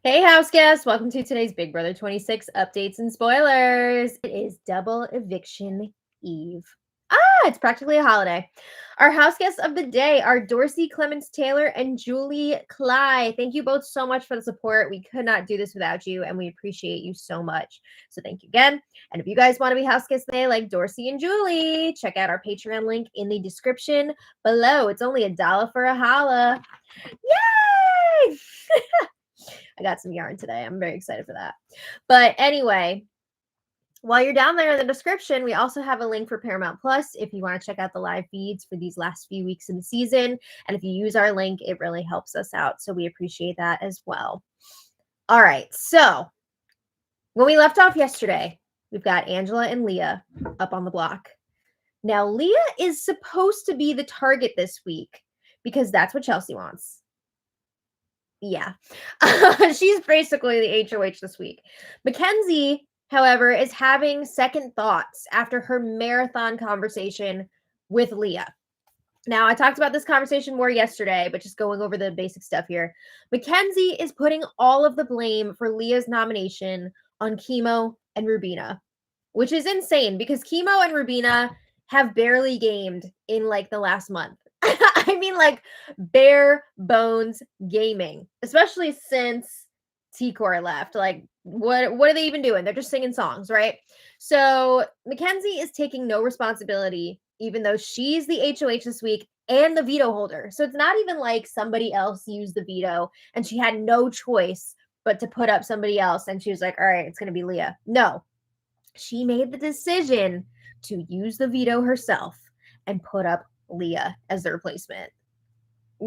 Hey, house guests. Welcome to today's Big Brother 26 updates and spoilers. It is double eviction eve. It's practically a holiday. Our house guests of the day are Dorsey Clemens Taylor and Julie Cly. Thank you both so much for the support. We could not do this without you, and we appreciate you so much. So thank you again. And if you guys want to be house guests today, like Dorsey and Julie, check out our Patreon link in the description below. It's only $1 for a holla. Yay! I got some yarn today. I'm very excited for that. But anyway, while you're down there in the description, we also have a link for Paramount Plus if you want to check out the live feeds for these last few weeks in the season. And if you use our link, it really helps us out. So we appreciate that as well. All right. So when we left off yesterday, we've got Angela and Leah up on the block. Now, Leah is supposed to be the target this week because that's what Chelsea wants. Yeah. She's basically the HOH this week. Mackenzie, however, is having second thoughts after her marathon conversation with Leah. Now, I talked about this conversation more yesterday, but just going over the basic stuff here. Mackenzie is putting all of the blame for Leah's nomination on Chemo and Rubina, which is insane because Chemo and Rubina have barely gamed in like the last month. I mean, like bare bones gaming, especially since T-Core left. Like, what are they even doing? They're just singing songs, right? So Mackenzie is taking no responsibility, even though she's the HOH this week and the veto holder. So it's not even like somebody else used the veto and she had no choice but to put up somebody else. And she was like, all right, it's going to be Leah. No, she made the decision to use the veto herself and put up Leah as the replacement.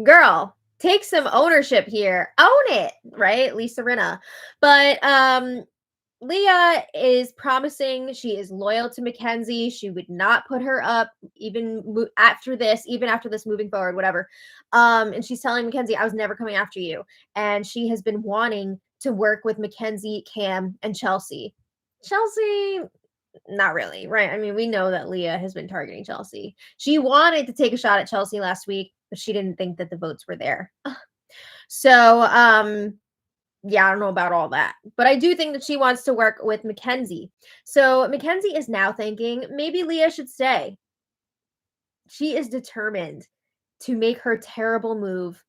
Girl, take some ownership here. Own it, right? Lisa Rinna. But Leah is promising she is loyal to Mackenzie. She would not put her up even after this moving forward, whatever. And she's telling Mackenzie, I was never coming after you. And she has been wanting to work with Mackenzie, Cam, and Chelsea. Chelsea, not really, right? I mean, we know that Leah has been targeting Chelsea. She wanted to take a shot at Chelsea last week, but she didn't think that the votes were there. So, yeah, I don't know about all that, but I do think that she wants to work with Mackenzie. So Mackenzie is now thinking maybe Leah should stay. She is determined to make her terrible move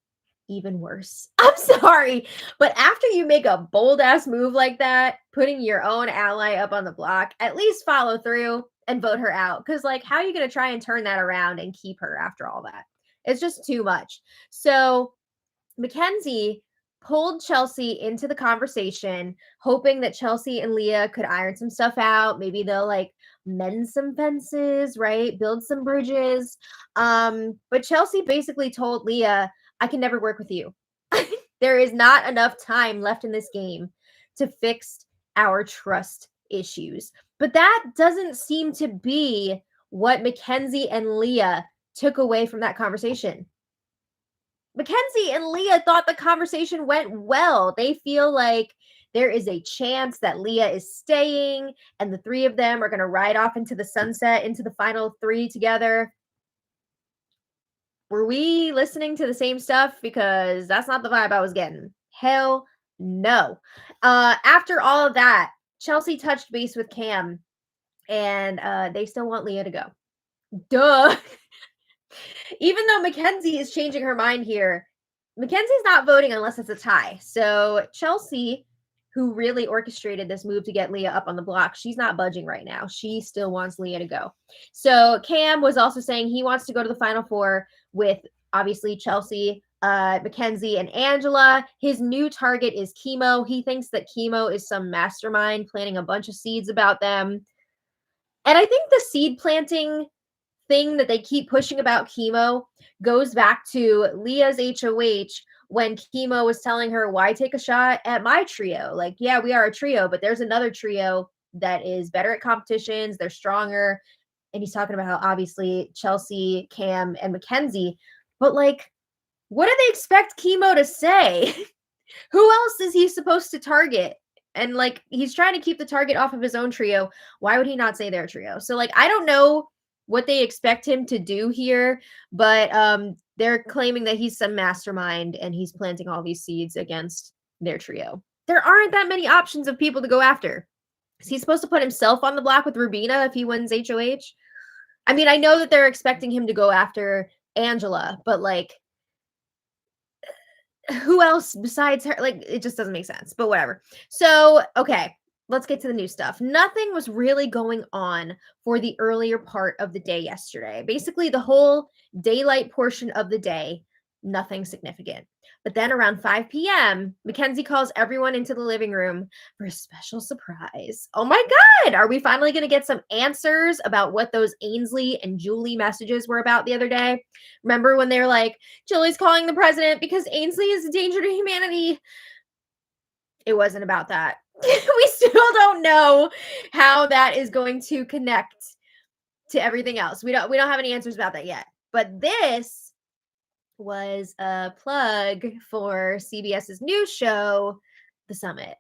even worse. I'm sorry, but after you make a bold ass move like that, putting your own ally up on the block, at least follow through and vote her out. Because, like, how are you going to try and turn that around and keep her after all that? It's just too much. So Mackenzie pulled Chelsea into the conversation, hoping that Chelsea and Leah could iron some stuff out. Maybe they'll like mend some fences, right? Build some bridges. But Chelsea basically told Leah, I can never work with you. There is not enough time left in this game to fix our trust issues. But that doesn't seem to be what Mackenzie and Leah took away from that conversation. Mackenzie and Leah thought the conversation went well. They feel like there is a chance that Leah is staying and the three of them are going to ride off into the sunset, into the final three together. Were we listening to the same stuff? Because that's not the vibe I was getting. Hell no. After all of that, Chelsea touched base with Cam and they still want Leah to go. Duh. Even though Mackenzie is changing her mind here, Mackenzie's not voting unless it's a tie. So Chelsea, who really orchestrated this move to get Leah up on the block, she's not budging right now. She still wants Leah to go. So Cam was also saying he wants to go to the Final Four with, obviously, Chelsea, Mackenzie, and Angela. His new target is Chemo. He thinks that Chemo is some mastermind planting a bunch of seeds about them. And I think the seed planting thing that they keep pushing about Chemo goes back to Leah's HOH when Chemo was telling her, why take a shot at my trio? Like, yeah, we are a trio, but there's another trio that is better at competitions. They're stronger. And he's talking about how obviously Chelsea, Cam, and Mackenzie, but like, what do they expect Chemo to say? Who else is he supposed to target? And like, he's trying to keep the target off of his own trio. Why would he not say their trio? So like, I don't know what they expect him to do here, but they're claiming that he's some mastermind and he's planting all these seeds against their trio. There aren't that many options of people to go after. Is he supposed to put himself on the block with Rubina if he wins HOH? I mean, I know that they're expecting him to go after Angela, but like, who else besides her? Like, it just doesn't make sense, but whatever. So, okay, let's get to the new stuff. Nothing was really going on for the earlier part of the day yesterday. Basically, the whole daylight portion of the day, nothing significant. But then around 5 p.m., Mackenzie calls everyone into the living room for a special surprise. Oh my God, are we finally going to get some answers about what those Ainsley and Julie messages were about the other day? Remember when they were like, Julie's calling the president because Ainsley is a danger to humanity? It wasn't about that. We still don't know how that is going to connect to everything else. We don't have any answers about that yet. But this was a plug for CBS's new show, The Summit.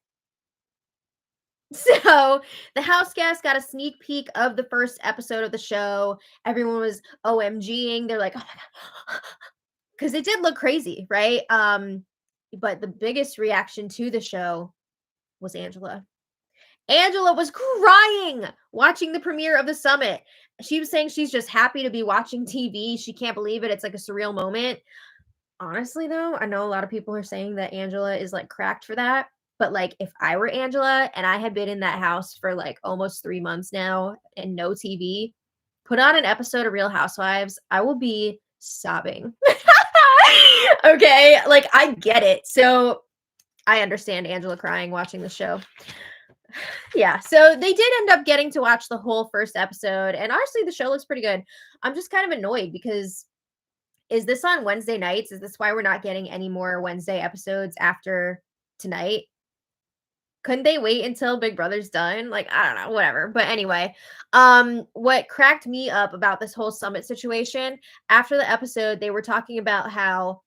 So the house guests got a sneak peek of the first episode of the show. Everyone was OMGing. They're like, oh my God. Because it did look crazy, right? But the biggest reaction to the show was Angela. Angela was crying watching the premiere of The Summit. She was saying she's just happy to be watching TV. She can't believe it. It's like a surreal moment. Honestly, though, I know a lot of people are saying that Angela is like cracked for that. But like, if I were Angela and I had been in that house for like almost 3 months now and no TV, put on an episode of Real Housewives, I will be sobbing. Okay, like I get it. So I understand Angela crying watching the show. Yeah, so they did end up getting to watch the whole first episode, and honestly, the show looks pretty good. I'm just kind of annoyed because is this on Wednesday nights? Is this why we're not getting any more Wednesday episodes after tonight? Couldn't they wait until Big Brother's done? Like, I don't know, whatever. But anyway, what cracked me up about this whole Summit situation, after the episode, they were talking about how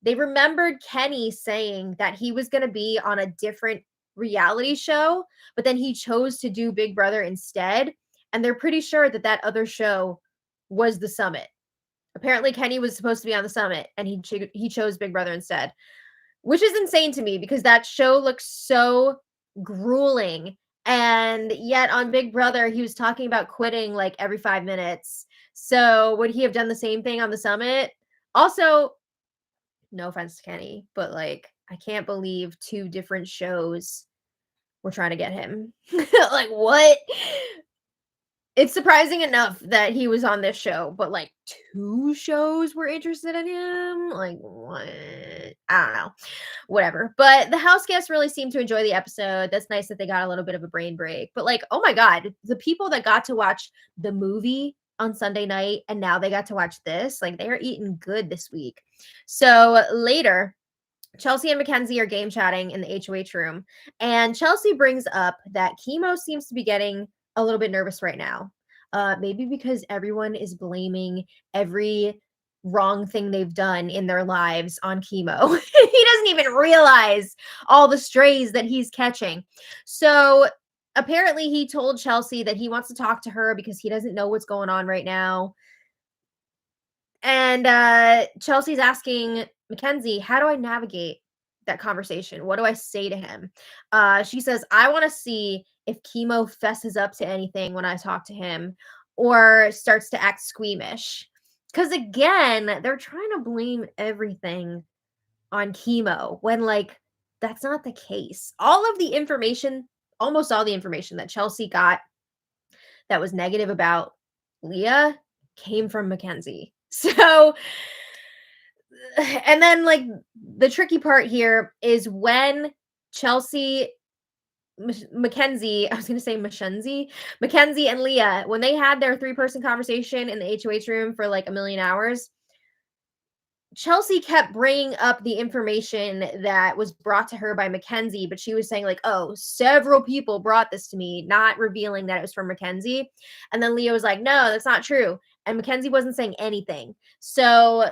they remembered Kenny saying that he was going to be on a different reality show, but then he chose to do Big Brother instead. And they're pretty sure that that other show was The Summit. Apparently, Kenny was supposed to be on The Summit, and he chose Big Brother instead, which is insane to me because that show looks so grueling. And yet on Big Brother, he was talking about quitting like every 5 minutes. So would he have done the same thing on The Summit? Also, no offense to Kenny, but like, I can't believe 2 different shows were trying to get him. Like, what? It's surprising enough that he was on this show, but like 2 shows were interested in him. Like, what? I don't know. Whatever. But the house guests really seemed to enjoy the episode. That's nice that they got a little bit of a brain break. But like, oh my God, the people that got to watch the movie on Sunday night and now they got to watch this, like, they are eating good this week. So later, Chelsea and Mackenzie are game chatting in the HOH room, and Chelsea brings up that Chemo seems to be getting a little bit nervous right now. Maybe because everyone is blaming every wrong thing they've done in their lives on Chemo. He doesn't even realize all the strays that he's catching. So apparently he told Chelsea that he wants to talk to her because he doesn't know what's going on right now. And Chelsea's asking Mackenzie, how do I navigate that conversation? What do I say to him? She says, I want to see if Chemo fesses up to anything when I talk to him or starts to act squeamish. Because again, they're trying to blame everything on Chemo when, like, that's not the case. All of the information, almost all the information that Chelsea got that was negative about Leah came from Mackenzie. So, and then like the tricky part here is when Chelsea, Mackenzie, I was going to say Mackenzie and Leah, when they had their 3-person conversation in the HOH room for like a million hours, Chelsea kept bringing up the information that was brought to her by Mackenzie, but she was saying like, oh, several people brought this to me, not revealing that it was from Mackenzie. And then Leah was like, no, that's not true. And Mackenzie wasn't saying anything. So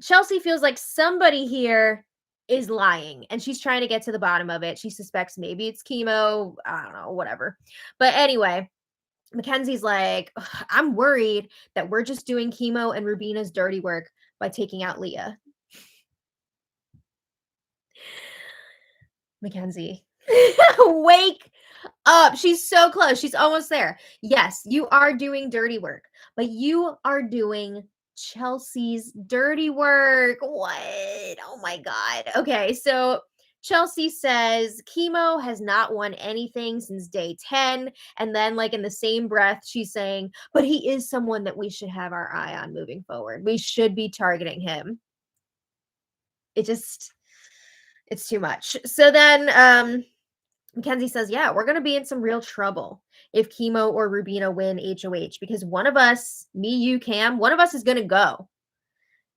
Chelsea feels like somebody here is lying and she's trying to get to the bottom of it. She suspects maybe it's Chemo. I don't know, whatever. But anyway, Mackenzie's like, I'm worried that we're just doing Chemo and Rubina's dirty work by taking out Leah. Mackenzie, wake up. She's so close. She's almost there. Yes, you are doing dirty work, but you are doing Chelsea's dirty work. What? Oh my God. Okay, so Chelsea says chemo has not won anything since day 10. And then, like, in the same breath, she's saying, but he is someone that we should have our eye on moving forward. We should be targeting him. It's too much. So then Mackenzie says, yeah, we're going to be in some real trouble if Chemo or Rubina win HOH because one of us, me, you, Cam, one of us is going to go.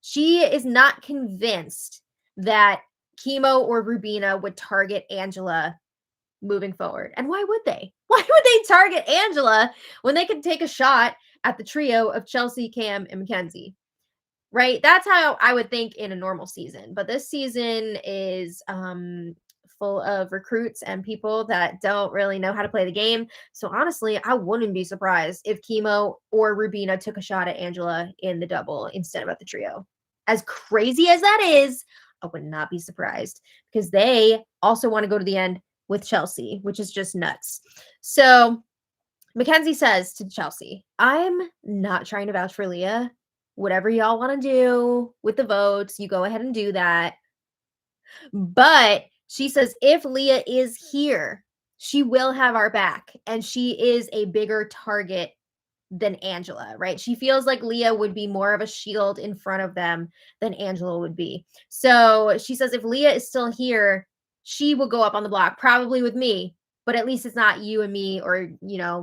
She is not convinced that Chemo or Rubina would target Angela moving forward. And why would they? Why would they target Angela when they could take a shot at the trio of Chelsea, Cam, and Mackenzie? Right? That's how I would think in a normal season. But this season is full of recruits and people that don't really know how to play the game. So honestly, I wouldn't be surprised if Chemo or Rubina took a shot at Angela in the double instead of at the trio. As crazy as that is, I would not be surprised because they also want to go to the end with Chelsea, which is just nuts. So Mackenzie says to Chelsea, I'm not trying to vouch for Leah. Whatever y'all want to do with the votes, you go ahead and do that. But she says if Leah is here, she will have our back. And she is a bigger target than Angela, right? She feels like Leah would be more of a shield in front of them than Angela would be. So she says if Leah is still here, she will go up on the block, probably with me, but at least it's not you and me or,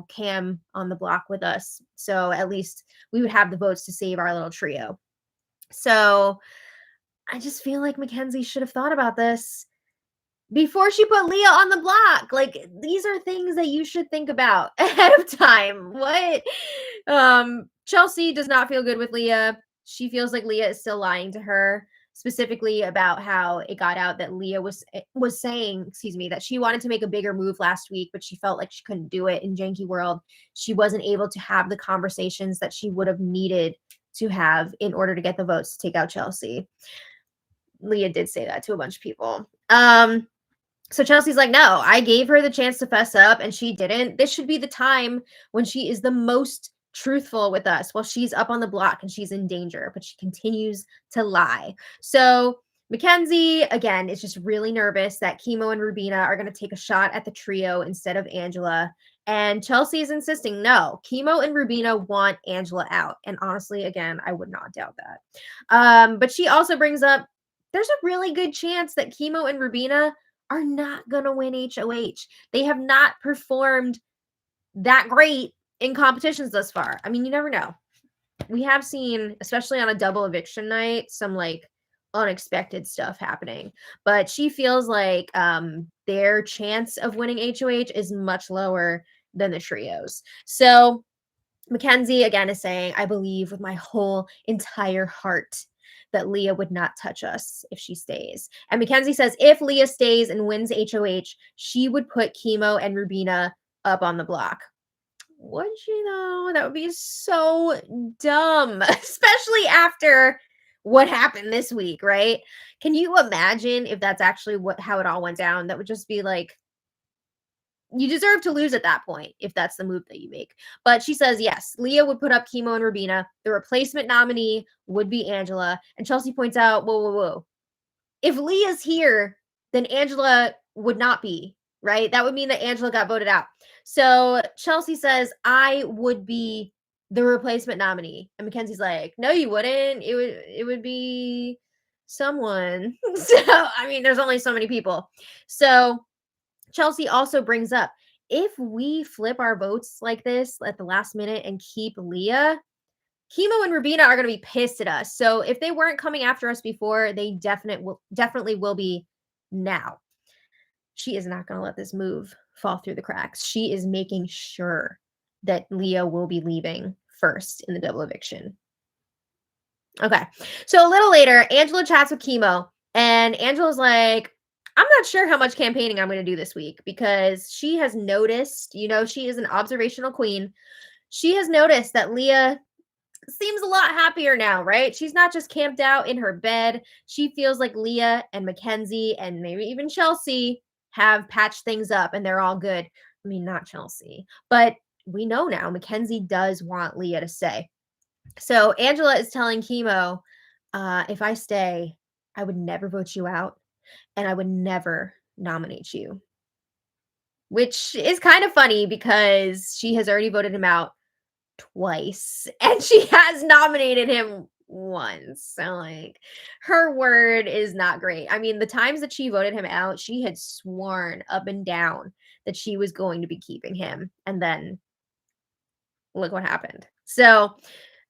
Cam on the block with us. So at least we would have the votes to save our little trio. So I just feel like Mackenzie should have thought about this before she put Leah on the block. Like, these are things that you should think about ahead of time. What? Chelsea does not feel good with Leah. She feels like Leah is still lying to her, specifically about how it got out that Leah was saying, that she wanted to make a bigger move last week, but she felt like she couldn't do it in Janky World. She wasn't able to have the conversations that she would have needed to have in order to get the votes to take out Chelsea. Leah did say that to a bunch of people. So Chelsea's like, no, I gave her the chance to fess up and she didn't. This should be the time when she is the most truthful with us while she's up on the block and she's in danger, but she continues to lie. So Mackenzie, again, is just really nervous that Chemo and Rubina are going to take a shot at the trio instead of Angela. And Chelsea is insisting, no, Chemo and Rubina want Angela out. And honestly, again, I would not doubt that. But she also brings up, there's a really good chance that Chemo and Rubina are not going to win HOH. They have not performed that great in competitions thus far. I mean, you never know. We have seen, especially on a double eviction night, some like unexpected stuff happening. But she feels like their chance of winning HOH is much lower than the trios. So Mackenzie, again, is saying, I believe with my whole entire heart that Leah would not touch us if she stays. And Mackenzie says if Leah stays and wins HOH, she would put Chemo and Rubina up on the block. Would she though? That would be so dumb, especially after what happened this week, right? Can you imagine if that's actually how it all went down? That would just be like, you deserve to lose at that point if that's the move that you make. But she says, yes, Leah would put up Chemo and Rubina. The replacement nominee would be Angela. And Chelsea points out, whoa. If Leah's here, then Angela would not be, right? That would mean that Angela got voted out. So Chelsea says, I would be the replacement nominee. And Mackenzie's like, no, you wouldn't. It would be someone. So, I mean, there's only so many people. So Chelsea also brings up, if we flip our votes like this at the last minute and keep Leah, Chemo and Rubina are going to be pissed at us. So if they weren't coming after us before, they definitely will be now. She is not going to let this move fall through the cracks. She is making sure that Leah will be leaving first in the double eviction. Okay. So a little later, Angela chats with Chemo, and Angela's like, I'm not sure how much campaigning I'm going to do this week because she has noticed, she is an observational queen. She has noticed that Leah seems a lot happier now, right? She's not just camped out in her bed. She feels like Leah and Mackenzie and maybe even Chelsea have patched things up and they're all good. I mean, not Chelsea, but we know now Mackenzie does want Leah to stay. So Angela is telling Chemo, if I stay, I would never vote you out and I would never nominate you. Which is kind of funny because she has already voted him out twice and she has nominated him once. So like her word is not great. I mean, the times that she voted him out, she had sworn up and down that she was going to be keeping him. And then look what happened. So,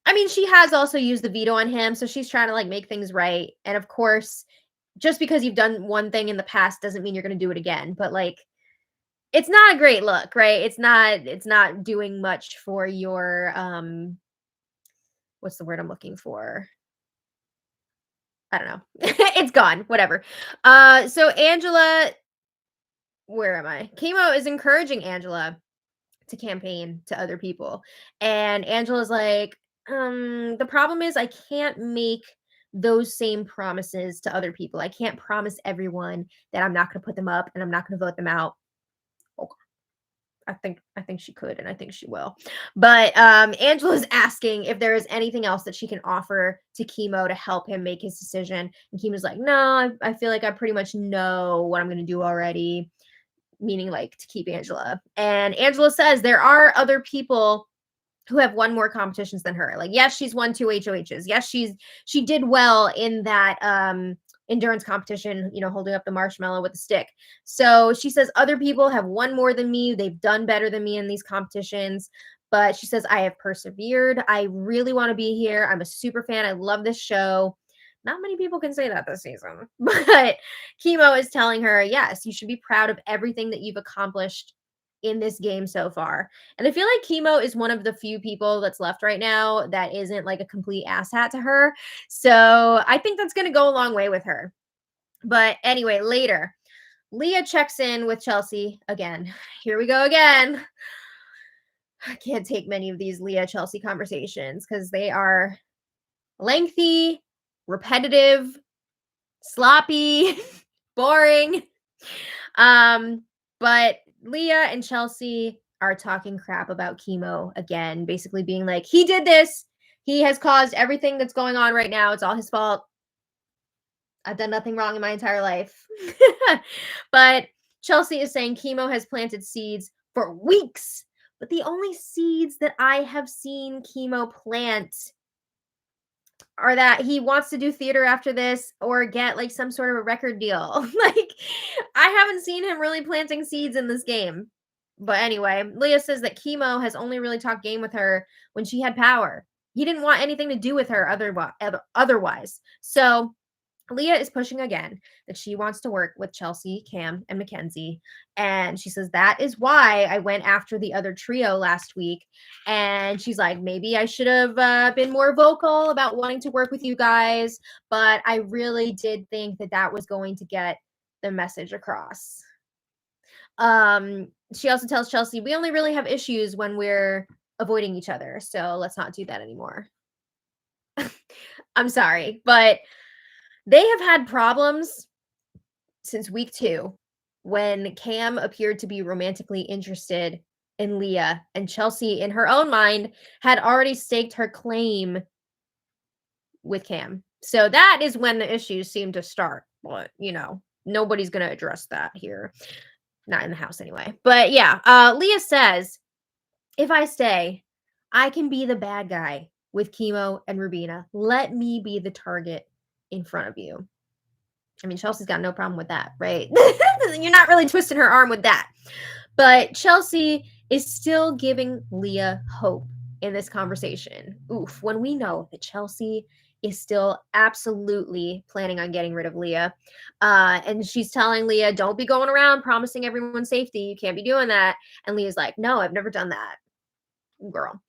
I mean, she has also used the veto on him, so she's trying to like make things right. And of course, just because you've done one thing in the past doesn't mean you're going to do it again. But like it's not a great look, right? It's not doing much for your what's the word I'm looking for? I don't know. It's gone, whatever. So Angela, where am I? Chemo is encouraging Angela to campaign to other people. And Angela's like, the problem is I can't make those same promises to other people. I can't promise everyone that I'm not going to put them up and I'm not going to vote them out. I think she could and I think she will. But Angela's asking if there is anything else that she can offer to Chemo to help him make his decision. And Chemo's like, no, I feel like I pretty much know what I'm gonna do already, meaning like to keep Angela. And Angela says there are other people who have won more competitions than her. Like, yes, she's won 2 HOHs. Yes, she did well in that endurance competition, holding up the marshmallow with a stick. So she says other people have won more than me. They've done better than me in these competitions. But she says, I have persevered. I really want to be here. I'm a super fan. I love this show. Not many people can say that this season. But Chemo is telling her, yes, you should be proud of everything that you've accomplished in this game so far. And I feel like Chemo is one of the few people that's left right now that isn't like a complete asshat to her. So I think that's going to go a long way with her. But anyway, later, Leah checks in with Chelsea again. Here we go again. I can't take many of these Leah Chelsea conversations because they are lengthy, repetitive, sloppy, boring. But Leah and Chelsea are talking crap about Chemo again, basically being like, he did this. He has caused everything that's going on right now. It's all his fault. I've done nothing wrong in my entire life. But Chelsea is saying Chemo has planted seeds for weeks. But the only seeds that I have seen Chemo plant are that he wants to do theater after this or get like some sort of a record deal. Like, I haven't seen him really planting seeds in this game. But anyway, Leah says that Chemo has only really talked game with her when she had power. He didn't want anything to do with her otherwise. So Leah is pushing again that she wants to work with Chelsea, Cam, and Mackenzie. And she says, that is why I went after the other trio last week. And she's like, maybe I should have been more vocal about wanting to work with you guys. But I really did think that that was going to get the message across. She also tells Chelsea, we only really have issues when we're avoiding each other. So let's not do that anymore. I'm sorry, but they have had problems since week 2 when Cam appeared to be romantically interested in Leah, and Chelsea, in her own mind, had already staked her claim with Cam. So that is when the issues seem to start. But, nobody's going to address that here. Not in the house anyway. But yeah, Leah says, if I stay, I can be the bad guy with Chemo and Rubina. Let me be the target in front of you. I mean, Chelsea's got no problem with that, right? You're not really twisting her arm with that. But Chelsea is still giving Leah hope in this conversation. Oof, when we know that Chelsea is still absolutely planning on getting rid of Leah. And she's telling Leah, don't be going around promising everyone safety. You can't be doing that. And Leah's like, no, I've never done that. Girl.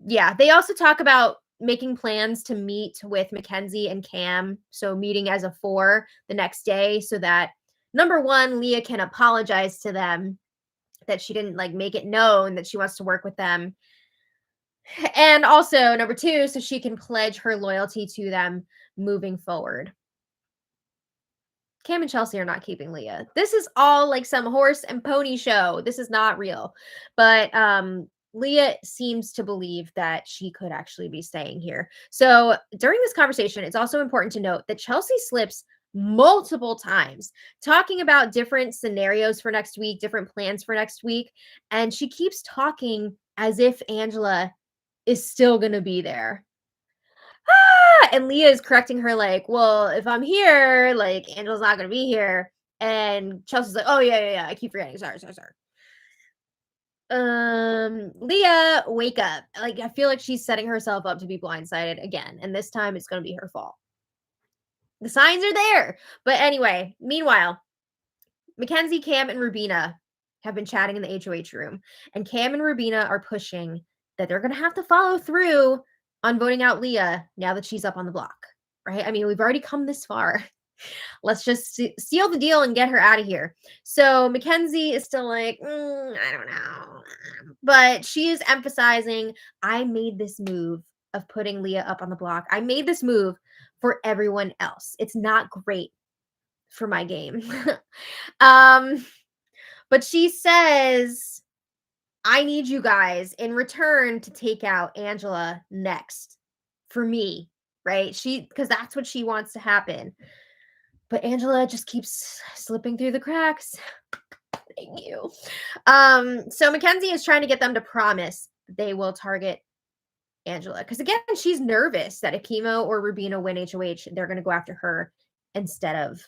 Yeah, they also talk about making plans to meet with Mackenzie and Cam. So meeting as a 4 the next day so that, number 1, Leah can apologize to them that she didn't like make it known that she wants to work with them. And also number 2, so she can pledge her loyalty to them moving forward. Cam and Chelsea are not keeping Leah. This is all like some horse and pony show. This is not real. But Leah seems to believe that she could actually be staying here. So during this conversation, it's also important to note that Chelsea slips multiple times talking about different scenarios for next week, different plans for next week. And she keeps talking as if Angela is still going to be there. And Leah is correcting her like, well, if I'm here, like Angela's not gonna be here. And Chelsea's like, oh yeah, I keep forgetting. Sorry. Leah, wake up. Like, I feel like she's setting herself up to be blindsided again, and this time it's gonna be her fault. The signs are there. But anyway, meanwhile, Mackenzie, Cam, and Rubina have been chatting in the HOH room, and Cam and Rubina are pushing that they're gonna have to follow through on voting out Leah now that she's up on the block, right? I mean, we've already come this far. Let's just seal the deal and get her out of here. So Mackenzie is still like, I don't know. But she is emphasizing, I made this move of putting Leah up on the block. I made this move for everyone else. It's not great for my game. But she says, I need you guys in return to take out Angela next for me, right? Because that's what she wants to happen. But Angela just keeps slipping through the cracks. Thank you. So Mackenzie is trying to get them to promise they will target Angela. Because again, she's nervous that if Chemo or Rubina win HOH, they're going to go after her instead of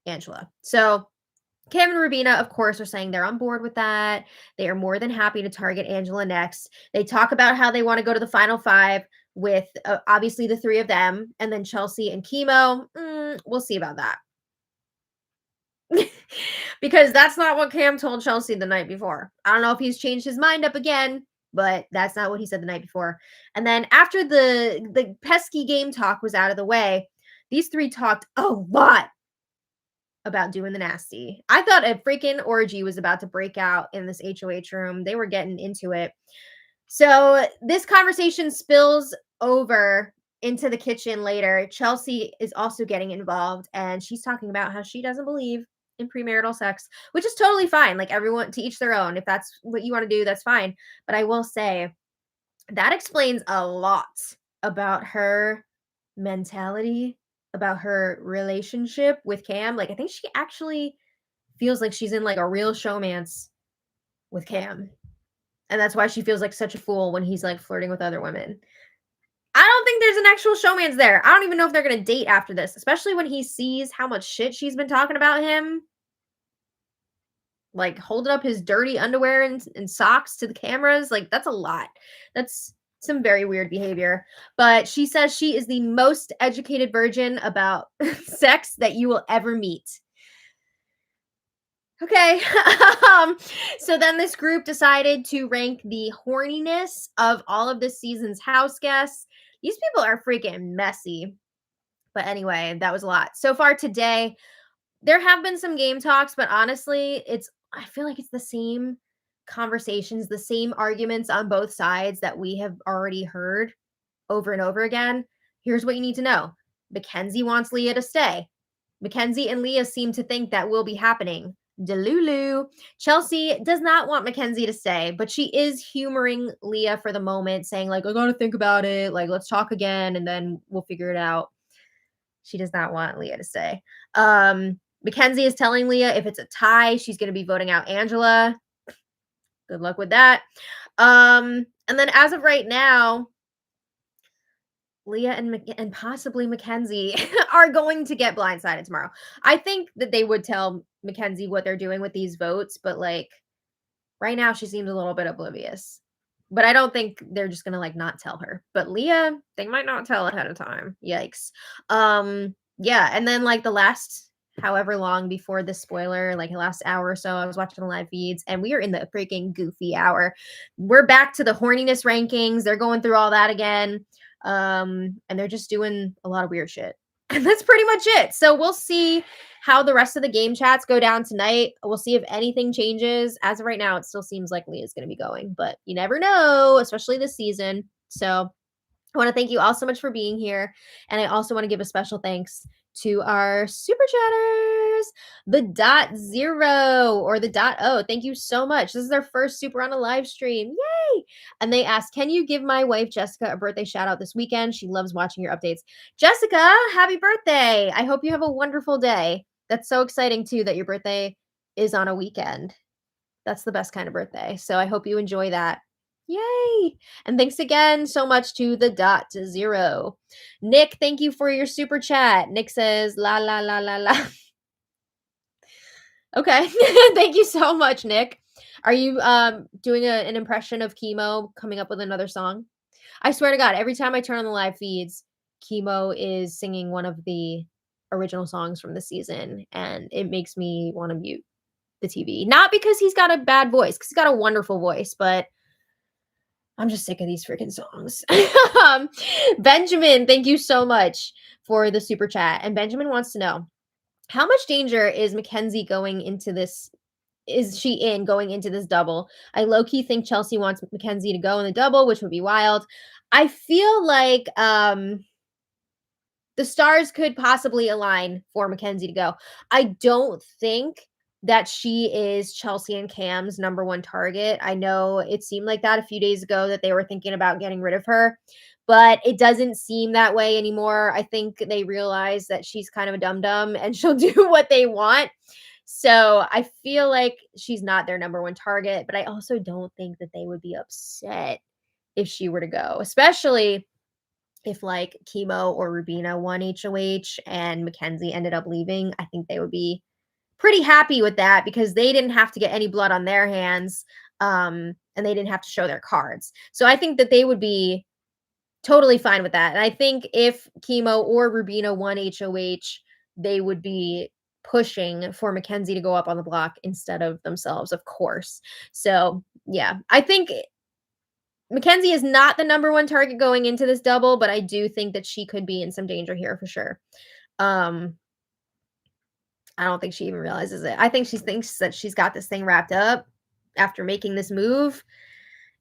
Angela. So Cam and Rubina, of course, are saying they're on board with that. They are more than happy to target Angela next. They talk about how they want to go to the final 5 with obviously the 3 of them, and then Chelsea and Chemo. We'll see about that. Because that's not what Cam told Chelsea the night before. I don't know if he's changed his mind up again, but that's not what he said the night before. And then after the pesky game talk was out of the way, these 3 talked a lot about doing the nasty. I thought a freaking orgy was about to break out in this HOH room. They were getting into it. So this conversation spills over into the kitchen later. Chelsea is also getting involved, and she's talking about how she doesn't believe in premarital sex, which is totally fine. Like, everyone, to each their own. If that's what you want to do, that's fine. But I will say that explains a lot about her mentality, about her relationship with Cam. Like, I think she actually feels like she's in like a real showmance with Cam. And that's why she feels like such a fool when he's like flirting with other women. I don't think there's an actual showmance there. I don't even know if they're going to date after this, especially when he sees how much shit she's been talking about him. Like, holding up his dirty underwear and socks to the cameras. Like, that's a lot. That's some very weird behavior. But she says she is the most educated virgin about sex that you will ever meet. Okay. So then this group decided to rank the horniness of all of this season's house guests. These people are freaking messy. But anyway, that was a lot. So far today, there have been some game talks, but honestly, I feel like it's the same conversations, the same arguments on both sides that we have already heard over and over again. Here's what you need to know. Mackenzie wants Leah to stay. Mackenzie and Leah seem to think that will be happening. Delulu. Chelsea does not want Mackenzie to stay, but she is humoring Leah for the moment, saying like, I gotta think about it. Like, let's talk again and then we'll figure it out. She does not want Leah to stay. Mackenzie is telling Leah if it's a tie, she's going to be voting out Angela. Good luck with that. And then as of right now, Leah and possibly Mackenzie are going to get blindsided tomorrow. I think that they would tell Mackenzie what they're doing with these votes, but like right now she seems a little bit oblivious. But I don't think they're just going to like not tell her. But Leah, they might not tell ahead of time. Yikes. Yeah, and then like the last however long before the spoiler, like the last hour or so, I was watching the live feeds and we are in the freaking goofy hour. We're back to the horniness rankings. They're going through all that again. And they're just doing a lot of weird shit. And that's pretty much it. So we'll see how the rest of the game chats go down tonight. We'll see if anything changes. As of right now, it still seems like Leah's going to be going, but you never know, especially this season. So I want to thank you all so much for being here. And I also want to give a special thanks to our super chatters. The dot zero or the dot O. Thank you so much. This is their first super on a live stream. Yay! And they asked, can you give my wife Jessica a birthday shout out this weekend? She loves watching your updates. Jessica, happy birthday. I hope you have a wonderful day. That's so exciting too that your birthday is on a weekend. That's the best kind of birthday. So I hope you enjoy that. Yay! And thanks again so much to the dot zero. Nick, thank you for your super chat. Nick says, la, la, la, la, la. Okay. Thank you so much, Nick. Are you doing an impression of Chemo coming up with another song? I swear to God, every time I turn on the live feeds, Chemo is singing one of the original songs from the season, and it makes me want to mute the TV. Not because he's got a bad voice, because he's got a wonderful voice, but I'm just sick of these freaking songs. Benjamin, thank you so much for the super chat. And Benjamin wants to know, how much danger is Mackenzie going into this? Is she in going into this double? I low-key think Chelsea wants Mackenzie to go in the double, which would be wild. I feel like the stars could possibly align for Mackenzie to go. I don't think that she is Chelsea and Cam's number one target. I know it seemed like that a few days ago that they were thinking about getting rid of her, but it doesn't seem that way anymore. I think they realize that she's kind of a dum-dum and she'll do what they want. So I feel like she's not their number one target, but I also don't think that they would be upset if she were to go, especially if like Chemo or Rubina won HOH and Mackenzie ended up leaving. I think they would be pretty happy with that because they didn't have to get any blood on their hands, and they didn't have to show their cards. So I think that they would be totally fine with that. And I think if Chemo or Rubina won HOH, they would be pushing for Mackenzie to go up on the block instead of themselves, of course. So yeah, I think Mackenzie is not the number one target going into this double, but I do think that she could be in some danger here for sure. I don't think she even realizes it. I think she thinks that she's got this thing wrapped up after making this move.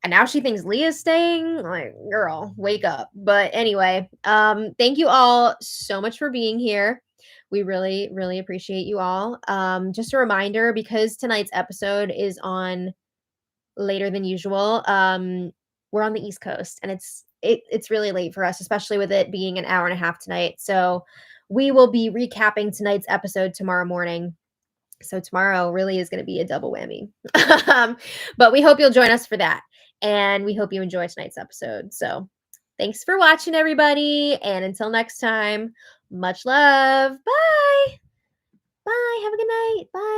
And now she thinks Leah's staying. Like, girl, wake up. But anyway, thank you all so much for being here. We really, really appreciate you all. Just a reminder, because tonight's episode is on later than usual, we're on the East Coast, and it's really late for us, especially with it being an hour and a half tonight. So we will be recapping tonight's episode tomorrow morning. So tomorrow really is going to be a double whammy. But we hope you'll join us for that. And we hope you enjoy tonight's episode. So thanks for watching, everybody. And until next time, much love. Bye. Bye. Have a good night. Bye.